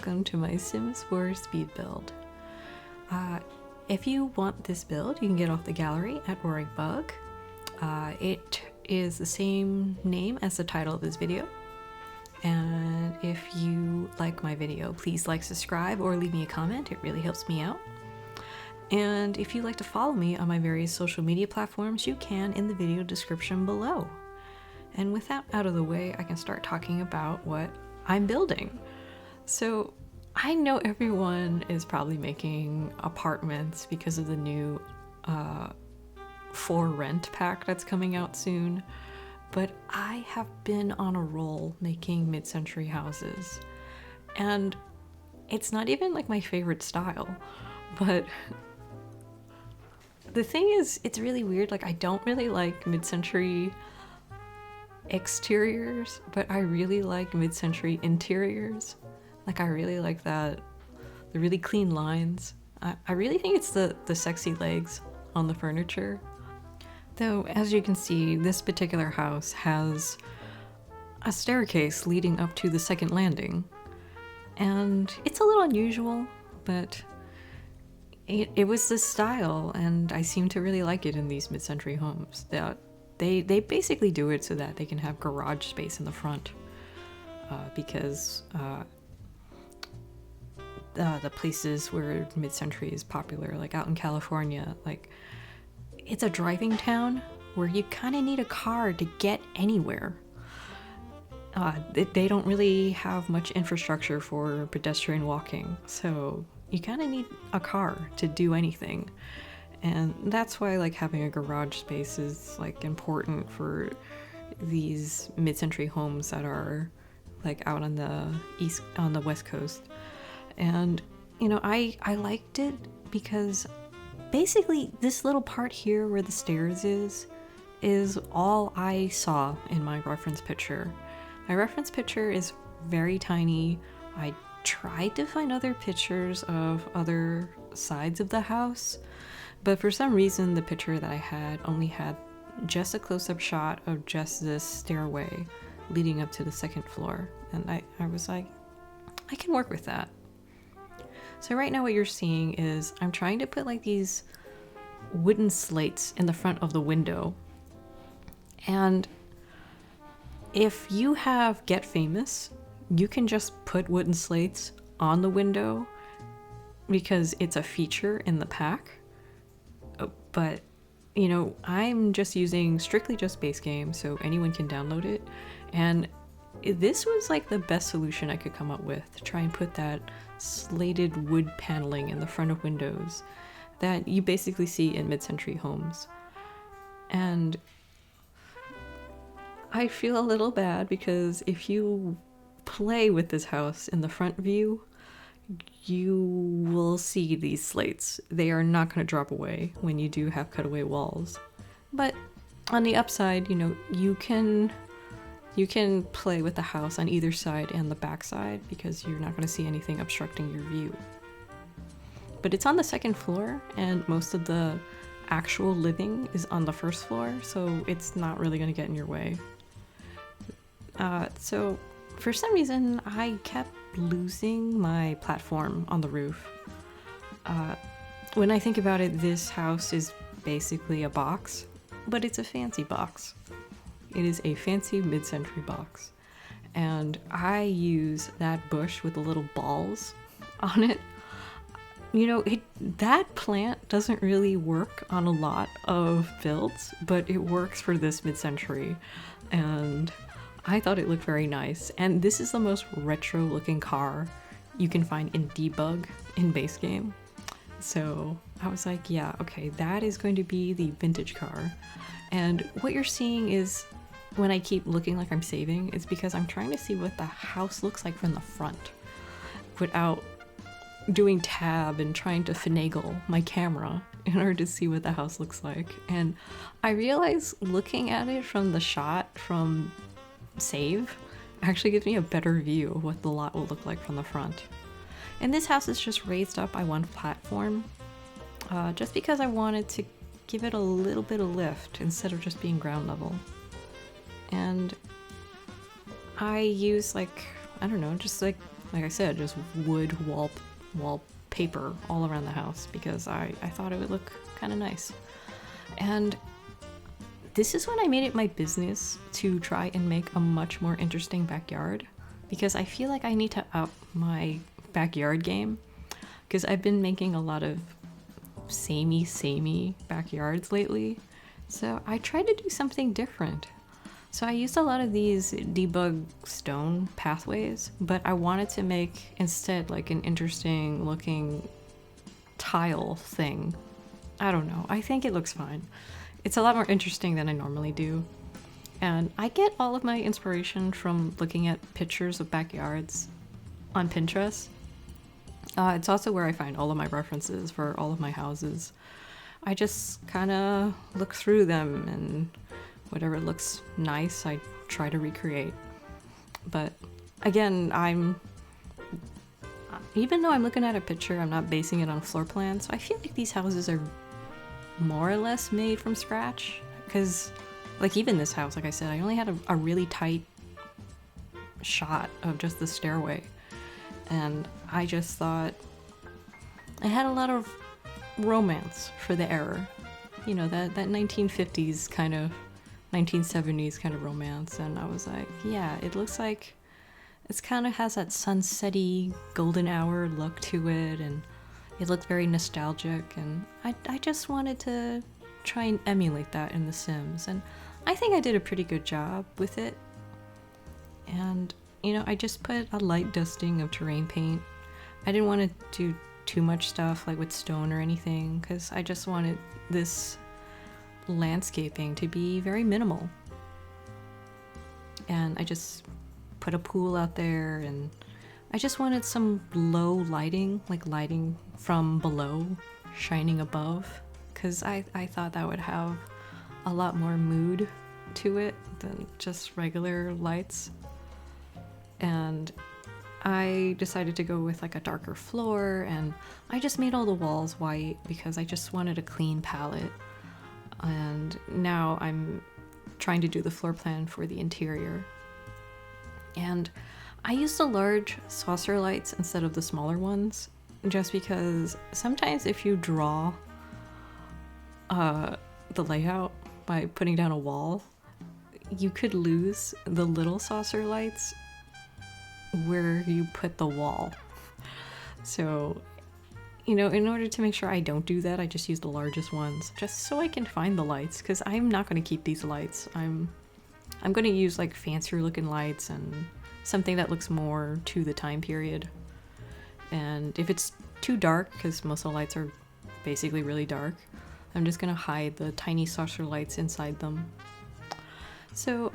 welcome to my Sims 4 speed build. If you want this build, you can get off the gallery at roaringbug. It is the same name as the title of this video. And if you like my video, please like, subscribe, or leave me a comment. It really helps me out. And if you'd like to follow me on my various social media platforms, you can in the video description below. And with that out of the way, I can start talking about what I'm building. So I know everyone is probably making apartments because of the new for rent pack that's coming out soon. But I have been on a roll making mid-century houses. And it's not even like my favorite style, but the thing is, it's really weird. Like, I don't really like mid-century exteriors, but I really like mid-century interiors. Like, I really like that, the really clean lines. I really think it's the sexy legs on the furniture. Though, as you can see, this particular house has a staircase leading up to the second landing. And it's a little unusual, but it was this style, and I seem to really like it in these mid-century homes. They basically do it so that they can have garage space in the front, because the places where mid-century is popular, like out in California, like it's a driving town where you kind of need a car to get anywhere. They don't really have much infrastructure for pedestrian walking, so you kind of need a car to do anything. And that's why like having a garage space is like important for these mid-century homes that are like out on the west coast. And you know, I liked it because basically this little part here where the stairs is all I saw in my reference picture. My reference picture is very tiny. I tried to find other pictures of other sides of the house, but for some reason the picture that I had only had just a close-up shot of just this stairway leading up to the second floor, and I was like, I can work with that. So right now what you're seeing is I'm trying to put like these wooden slates in the front of the window. And if you have Get Famous, you can just put wooden slates on the window because it's a feature in the pack. But, you know, I'm just using strictly just base game, so anyone can download it. And this was like the best solution I could come up with to try and put that slated wood paneling in the front of windows that you basically see in mid-century homes. And I feel a little bad because if you play with this house in the front view, you will see these slates. They are not going to drop away when you do have cutaway walls. But on the upside, you know, you can play with the house on either side and the back side because you're not going to see anything obstructing your view. But it's on the second floor, and most of the actual living is on the first floor, so it's not really going to get in your way. So for some reason, I kept losing my platform on the roof. When I think about it, this house is basically a box, but it's a fancy box. It is a fancy mid-century box. And I use that bush with the little balls on it. You know, that plant doesn't really work on a lot of builds, but it works for this mid-century. And I thought it looked very nice. And this is the most retro looking car you can find in debug in base game. So I was like, yeah, okay, that is going to be the vintage car. And what you're seeing is, when I keep looking like I'm saving, it's because I'm trying to see what the house looks like from the front without doing tab and trying to finagle my camera in order to see what the house looks like. And I realize looking at it from the shot from save actually gives me a better view of what the lot will look like from the front. And this house is just raised up by one platform, just because I wanted to give it a little bit of lift instead of just being ground level. And I use like, I don't know, just like like I said, just wood wallpaper all around the house because I thought it would look kind of nice. And this is when I made it my business to try and make a much more interesting backyard, because I feel like I need to up my backyard game, because I've been making a lot of samey backyards lately. So I tried to do something different. So I used a lot of these debug stone pathways, but I wanted to make instead like an interesting looking tile thing. I don't know. I think it looks fine. It's a lot more interesting than I normally do. And I get all of my inspiration from looking at pictures of backyards on Pinterest. It's also where I find all of my references for all of my houses. I just kind of look through them, and whatever looks nice, I try to recreate. But again, even though I'm looking at a picture, I'm not basing it on floor plans. So I feel like these houses are more or less made from scratch, because like even this house, like I said, I only had a really tight shot of just the stairway, and I just thought I had a lot of romance for the era, you know, that 1950s kind of 1970s kind of romance. And I was like, yeah, it looks like it's kind of has that sunsetty golden hour look to it, and it looked very nostalgic, and I just wanted to try and emulate that in The Sims, and I think I did a pretty good job with it. And, you know, I just put a light dusting of terrain paint. I didn't want to do too much stuff like with stone or anything, because I just wanted this landscaping to be very minimal. And I just put a pool out there, and I just wanted some low lighting, like lighting from below shining above, because I thought that would have a lot more mood to it than just regular lights. And I decided to go with like a darker floor, and I just made all the walls white because I just wanted a clean palette. And now I'm trying to do the floor plan for the interior. And I used the large saucer lights instead of the smaller ones, just because sometimes if you draw the layout by putting down a wall, you could lose the little saucer lights where you put the wall. So, you know, in order to make sure I don't do that, I just use the largest ones, just so I can find the lights, because I'm not going to keep these lights. I'm going to use like fancier looking lights and something that looks more to the time period. And if it's too dark, because most of the lights are basically really dark, I'm just going to hide the tiny saucer lights inside them. So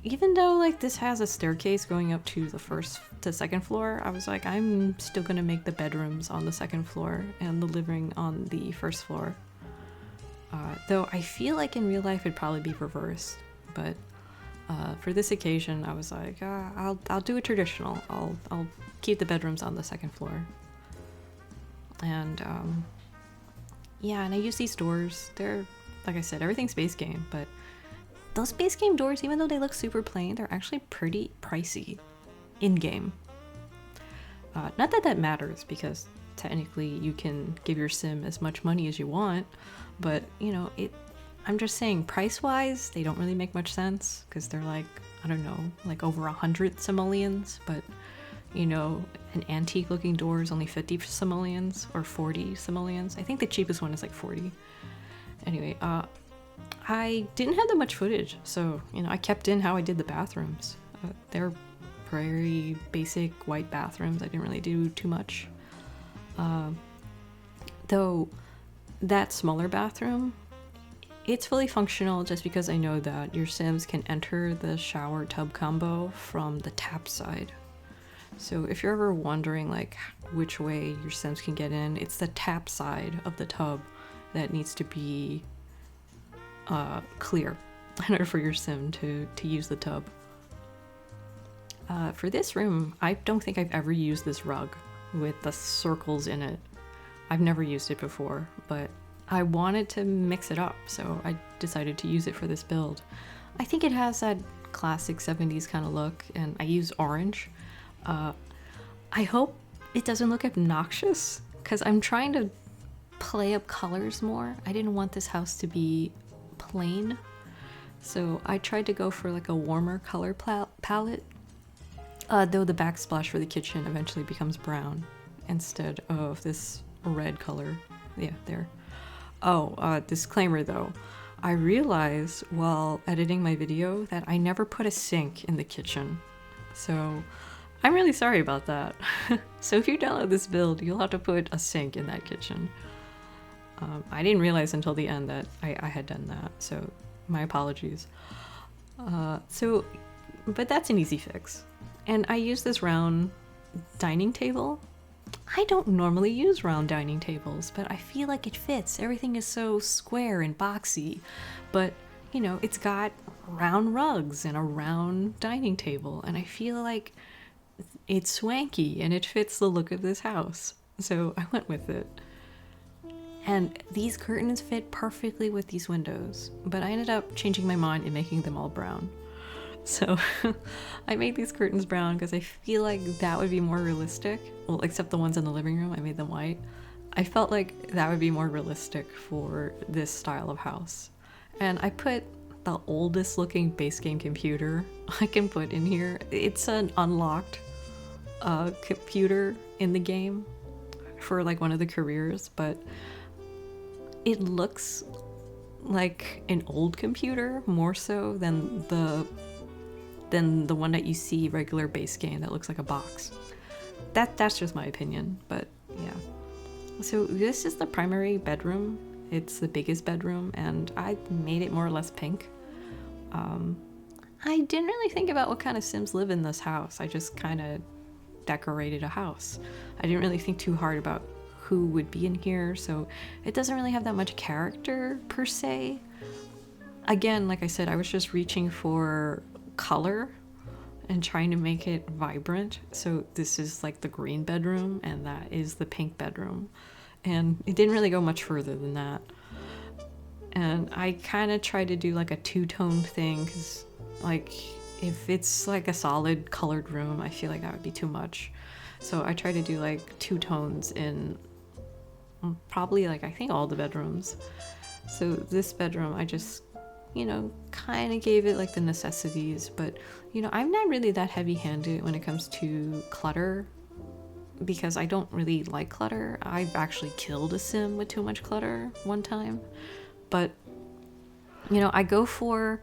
even though like this has a staircase going up to the second floor, I was like, I'm still gonna make the bedrooms on the second floor and the living on the first floor. Though I feel like in real life it'd probably be reversed, but for this occasion, I was like, I'll do it traditional. I'll keep the bedrooms on the second floor. And yeah, and I use these doors. They're, like I said, everything's base game, but those base game doors, even though they look super plain, they're actually pretty pricey in-game. Not that that matters, because technically you can give your sim as much money as you want, but, you know, I'm just saying price-wise, they don't really make much sense, because they're like, I don't know, like over 100 simoleons, but, you know, an antique-looking door is only 50 simoleons, or 40 simoleons. I think the cheapest one is like 40. Anyway, I didn't have that much footage, so, you know, I kept in how I did the bathrooms. They're very basic white bathrooms. I didn't really do too much. Though that smaller bathroom, it's fully functional just because I know that your Sims can enter the shower tub combo from the tap side. So if you're ever wondering like which way your Sims can get in, it's the tap side of the tub that needs to be clear in order for your sim to use the tub. For this room, I don't think I've ever used this rug with the circles in it. I've never used it before, but I wanted to mix it up, so I decided to use it for this build. I think it has that classic 70s kind of look, and I use orange. I hope it doesn't look obnoxious because I'm trying to play up colors more. I didn't want this house to be plain, so I tried to go for like a warmer color palette. Though the backsplash for the kitchen eventually becomes brown instead of this red color. Yeah, there. Oh, disclaimer though. I realized while editing my video that I never put a sink in the kitchen. So I'm really sorry about that. So if you download this build, you'll have to put a sink in that kitchen. I didn't realize until the end that I had done that, so my apologies. But that's an easy fix. And I use this round dining table. I don't normally use round dining tables, but I feel like it fits. Everything is so square and boxy, but you know, it's got round rugs and a round dining table, and I feel like it's swanky and it fits the look of this house. So I went with it. And these curtains fit perfectly with these windows, but I ended up changing my mind and making them all brown. So I made these curtains brown because I feel like that would be more realistic. Well, except the ones in the living room, I made them white. I felt like that would be more realistic for this style of house. And I put the oldest looking base game computer I can put in here. It's an unlocked computer in the game for like one of the careers, but it looks like an old computer more so than the one that you see regular base game that looks like a box. That's just my opinion, but yeah. So this is the primary bedroom. It's the biggest bedroom, and I made it more or less pink. I didn't really think about what kind of Sims live in this house. I just kind of decorated a house. I didn't really think too hard about who would be in here, so it doesn't really have that much character per se. Again, like I said, I was just reaching for color and trying to make it vibrant. So this is like the green bedroom and that is the pink bedroom, and it didn't really go much further than that. And I kind of tried to do like a two-tone thing because like if it's like a solid colored room, I feel like that would be too much. So I tried to do like two tones in probably like I think all the bedrooms. So this bedroom I just, you know, kind of gave it like the necessities, but you know, I'm not really that heavy-handed when it comes to clutter because I don't really like clutter. I've actually killed a sim with too much clutter one time, but you know, I go for,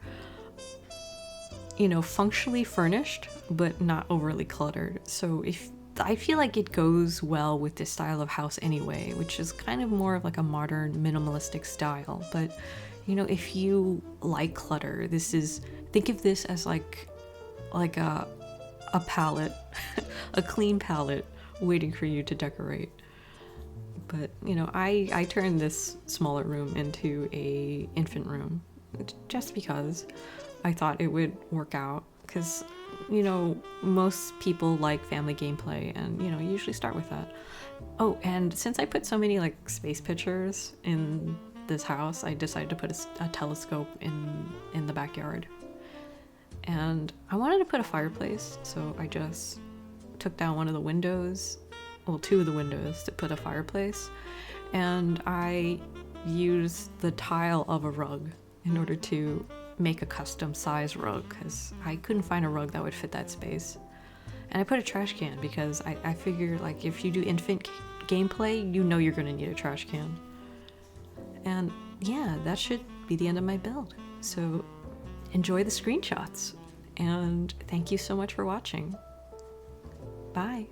you know, functionally furnished but not overly cluttered. So if I feel like it goes well with this style of house anyway, which is kind of more of like a modern minimalistic style. But you know, if you like clutter, this is, think of this as like a palette, a clean palette waiting for you to decorate. But you know, I turned this smaller room into a infant room just because I thought it would work out, because you know, most people like family gameplay, and you know, you usually start with that. Oh, and since I put so many like space pictures in this house, I decided to put a telescope in the backyard. And I wanted to put a fireplace, so I just took down one of the windows, well, two of the windows, to put a fireplace, and I used the tile of a rug in order to make a custom size rug because I couldn't find a rug that would fit that space. And I put a trash can because I figure like if you do infant gameplay, you know you're gonna need a trash can. And yeah, that should be the end of my build. So enjoy the screenshots, and thank you so much for watching. Bye.